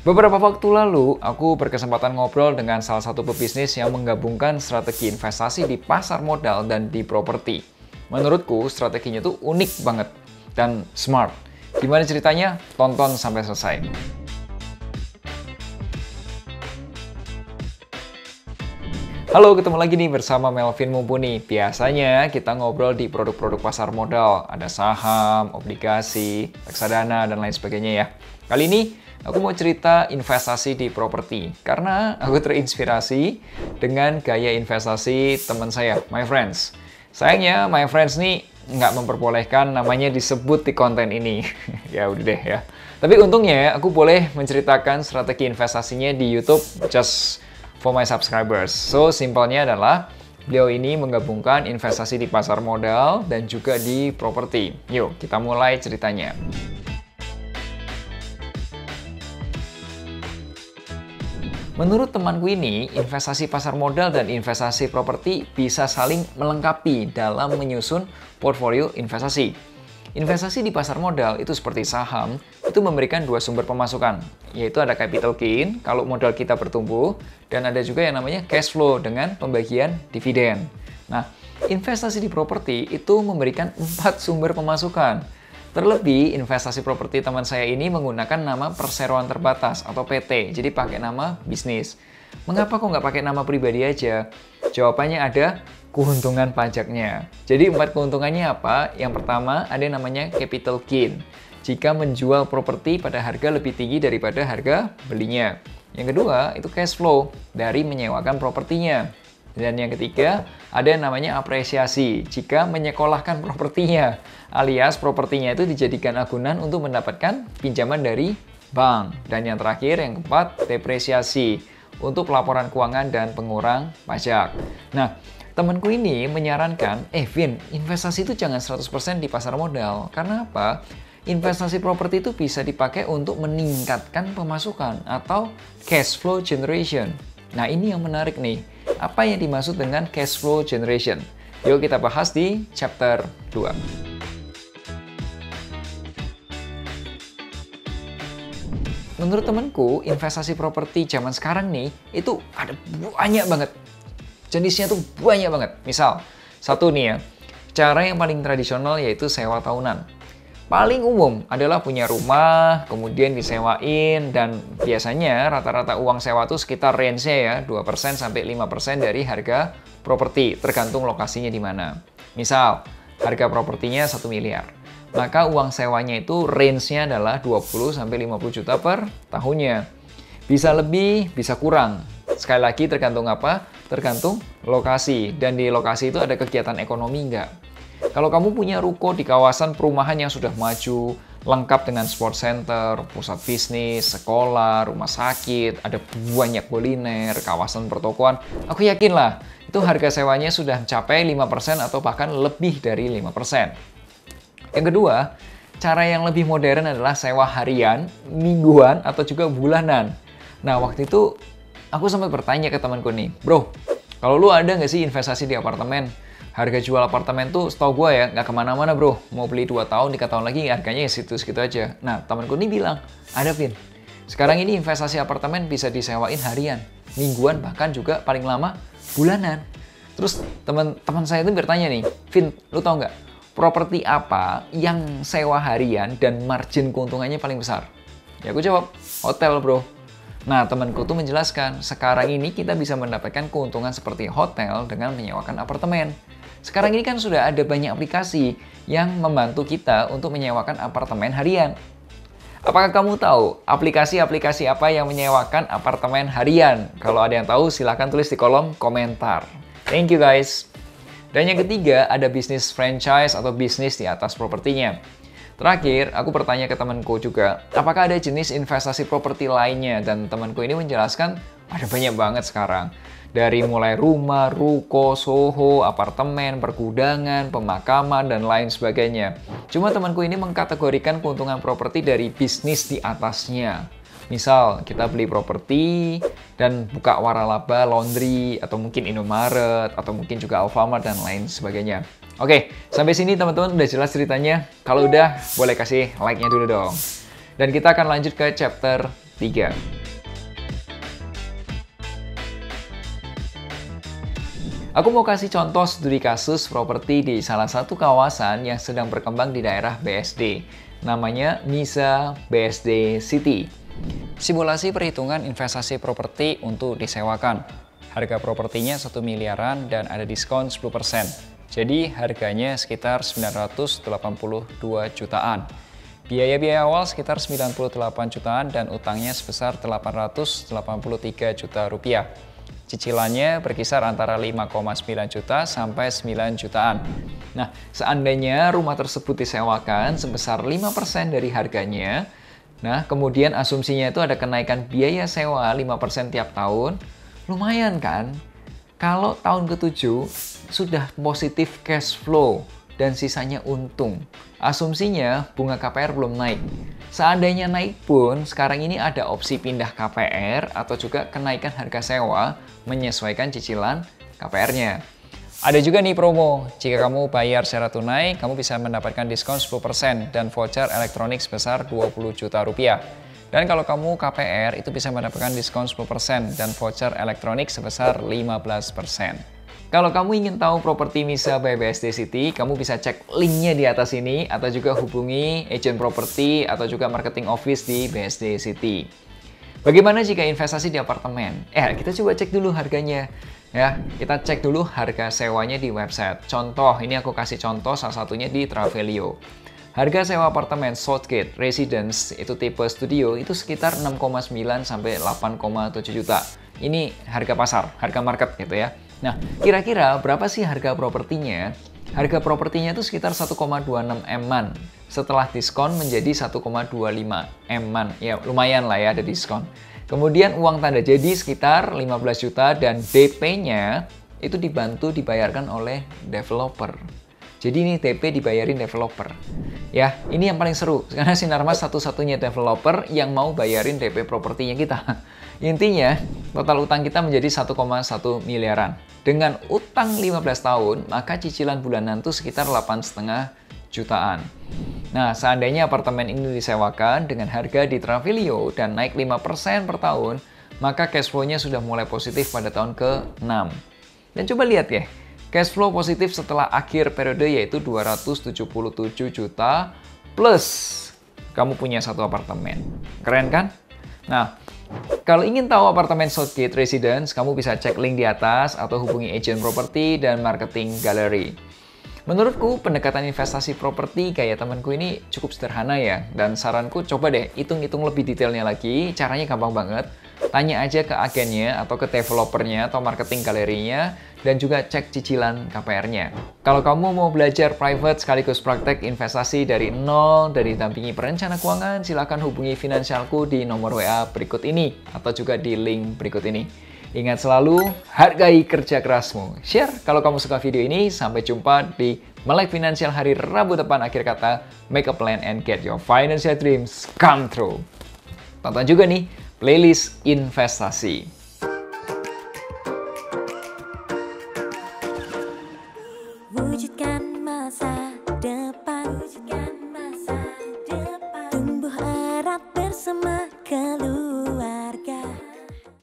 Beberapa waktu lalu, aku berkesempatan ngobrol dengan salah satu pebisnis yang menggabungkan strategi investasi di pasar modal dan di properti. Menurutku, strateginya tuh unik banget dan smart. Gimana ceritanya? Tonton sampai selesai. Halo, ketemu lagi nih bersama Melvin Mumpuni. Biasanya kita ngobrol di produk-produk pasar modal. Ada saham, obligasi, reksadana, dan lain sebagainya ya. Kali ini aku mau cerita investasi di properti. Karena aku terinspirasi dengan gaya investasi teman saya, My Friends. Sayangnya, My Friends nih nggak memperbolehkan namanya disebut di konten ini. Ya udah deh ya. Tapi untungnya aku boleh menceritakan strategi investasinya di YouTube just for my subscribers. So, simpelnya adalah beliau ini menggabungkan investasi di pasar modal dan juga di properti. Yuk, kita mulai ceritanya. Menurut temanku ini, investasi pasar modal dan investasi properti bisa saling melengkapi dalam menyusun portfolio investasi. Investasi di pasar modal itu seperti saham, itu memberikan dua sumber pemasukan, yaitu ada capital gain kalau modal kita bertumbuh, dan ada juga yang namanya cash flow dengan pembagian dividen. Nah, investasi di properti itu memberikan 4 sumber pemasukan. Terlebih, investasi properti teman saya ini menggunakan nama perseroan terbatas atau PT, jadi pakai nama bisnis. Mengapa kok nggak pakai nama pribadi aja? Jawabannya ada keuntungan pajaknya. Jadi 4 keuntungannya apa? Yang pertama ada yang namanya capital gain. Jika menjual properti pada harga lebih tinggi daripada harga belinya. Yang kedua itu cash flow dari menyewakan propertinya. Dan yang ketiga ada yang namanya apresiasi jika menyekolahkan propertinya. Alias propertinya itu dijadikan agunan untuk mendapatkan pinjaman dari bank. Dan yang terakhir yang keempat depresiasi untuk pelaporan keuangan dan pengurang pajak. Nah, temanku ini menyarankan, Vin, investasi itu jangan 100% di pasar modal. Karena apa? Investasi properti itu bisa dipakai untuk meningkatkan pemasukan atau cash flow generation. Nah, ini yang menarik nih. Apa yang dimaksud dengan cash flow generation? Yuk kita bahas di chapter 2. Menurut temanku, investasi properti zaman sekarang nih, itu ada banyak banget. Jenisnya tuh banyak banget. Misal, satu nih ya, cara yang paling tradisional yaitu sewa tahunan. Paling umum adalah punya rumah, kemudian disewain, dan biasanya rata-rata uang sewa tuh sekitar range-nya ya, 2% sampai 5% dari harga properti, tergantung lokasinya di mana. Misal, harga propertinya 1 miliar. Maka uang sewanya itu range-nya adalah 20 sampai 50 juta per tahunnya. Bisa lebih, bisa kurang. Sekali lagi tergantung apa? Tergantung lokasi. Dan di lokasi itu ada kegiatan ekonomi nggak? Kalau kamu punya ruko di kawasan perumahan yang sudah maju, lengkap dengan sport center, pusat bisnis, sekolah, rumah sakit, ada banyak kuliner, kawasan pertokoan, aku yakin lah, itu harga sewanya sudah mencapai 5% atau bahkan lebih dari 5%. Yang kedua, cara yang lebih modern adalah sewa harian, mingguan, atau juga bulanan. Nah, waktu itu aku sempat bertanya ke temanku nih, bro, kalau lu ada nggak sih investasi di apartemen? Harga jual apartemen tuh setahu gue ya nggak kemana-mana bro. Mau beli 2 tahun, 3 tahun lagi harganya ya situ-situ aja. Nah, temanku ini bilang, ada Vin. Sekarang ini investasi apartemen bisa disewain harian, mingguan, bahkan juga paling lama bulanan. Terus teman saya itu bertanya nih, Vin, lu tau nggak? Properti apa yang sewa harian dan margin keuntungannya paling besar? Ya aku jawab, hotel bro. Nah, temanku tuh menjelaskan, sekarang ini kita bisa mendapatkan keuntungan seperti hotel dengan menyewakan apartemen. Sekarang ini kan sudah ada banyak aplikasi yang membantu kita untuk menyewakan apartemen harian. Apakah kamu tahu aplikasi-aplikasi apa yang menyewakan apartemen harian? Kalau ada yang tahu, silahkan tulis di kolom komentar. Thank you guys. Dan yang ketiga, ada bisnis franchise atau bisnis di atas propertinya. Terakhir, aku bertanya ke temanku juga, apakah ada jenis investasi properti lainnya? Dan temanku ini menjelaskan, ada banyak banget sekarang. Dari mulai rumah, ruko, soho, apartemen, pergudangan, pemakaman, dan lain sebagainya. Cuma temanku ini mengkategorikan keuntungan properti dari bisnis di atasnya. Misal, kita beli properti dan buka waralaba, laundry, atau mungkin Indomaret, atau mungkin juga Alfamart, dan lain sebagainya. Oke, sampai sini teman-teman udah jelas ceritanya. Kalau udah, boleh kasih like-nya dulu dong. Dan kita akan lanjut ke chapter 3. Aku mau kasih contoh studi kasus properti di salah satu kawasan yang sedang berkembang di daerah BSD. Namanya Misa BSD City. Simulasi perhitungan investasi properti untuk disewakan. Harga propertinya 1 miliaran dan ada diskon 10%. Jadi harganya sekitar 982 jutaan. Biaya-biaya awal sekitar 98 jutaan dan utangnya sebesar 883 juta rupiah. Cicilannya berkisar antara 5,9 juta sampai 9 jutaan. Nah, seandainya rumah tersebut disewakan sebesar 5% dari harganya, nah kemudian asumsinya itu ada kenaikan biaya sewa 5% tiap tahun, lumayan kan? Kalau tahun ke-7 sudah positif cash flow dan sisanya untung. Asumsinya bunga KPR belum naik. Seandainya naik pun, sekarang ini ada opsi pindah KPR atau juga kenaikan harga sewa menyesuaikan cicilan KPR-nya. Ada juga nih promo, jika kamu bayar secara tunai, kamu bisa mendapatkan diskon 10% dan voucher elektronik sebesar 20 juta rupiah. Dan kalau kamu KPR, itu bisa mendapatkan diskon 10% dan voucher elektronik sebesar 15%. Kalau kamu ingin tahu properti Misa by BSD City, kamu bisa cek linknya di atas ini atau juga hubungi agent properti atau juga marketing office di BSD City. Bagaimana jika investasi di apartemen? Kita coba cek dulu harganya. Ya, kita cek dulu harga sewanya di website. Contoh, ini aku kasih contoh salah satunya di Travelio. Harga sewa apartemen Southgate Residence itu tipe studio itu sekitar 6,9 sampai 8,7 juta. Ini harga pasar, harga market gitu ya. Nah, kira-kira berapa sih harga propertinya? Harga propertinya itu sekitar 1,26 M-an. Setelah diskon menjadi 1,25 M-an. Ya, lumayan lah ya ada diskon. Kemudian uang tanda jadi sekitar 15 juta dan DP-nya itu dibantu dibayarkan oleh developer. Jadi ini DP dibayarin developer. Ya, ini yang paling seru karena Sinarmas satu-satunya developer yang mau bayarin DP propertinya kita. Intinya, total utang kita menjadi 1,1 miliaran. Dengan utang 15 tahun, maka cicilan bulanan itu sekitar 8,5 jutaan. Nah, seandainya apartemen ini disewakan dengan harga di Travelio dan naik 5% per tahun, maka cash flow-nya sudah mulai positif pada tahun ke-6. Dan coba lihat ya, cash flow positif setelah akhir periode yaitu 277 juta plus kamu punya satu apartemen. Keren kan? Nah, kalau ingin tahu apartemen Southgate Residence, kamu bisa cek link di atas atau hubungi agent properti dan marketing gallery. Menurutku, pendekatan investasi properti kayak temanku ini cukup sederhana ya. Dan saranku coba deh hitung-hitung lebih detailnya lagi, caranya gampang banget. Tanya aja ke agennya atau ke developernya atau marketing galerinya dan juga cek cicilan KPR-nya. Kalau kamu mau belajar private sekaligus praktek investasi dari nol dan didampingi perencana keuangan, silakan hubungi finansialku di nomor WA berikut ini atau juga di link berikut ini. Ingat selalu, hargai kerja kerasmu. Share kalau kamu suka video ini. Sampai jumpa di Melek Finansial hari Rabu depan. Akhir kata, make a plan and get your financial dreams come true. Tonton juga nih playlist investasi. Wujudkan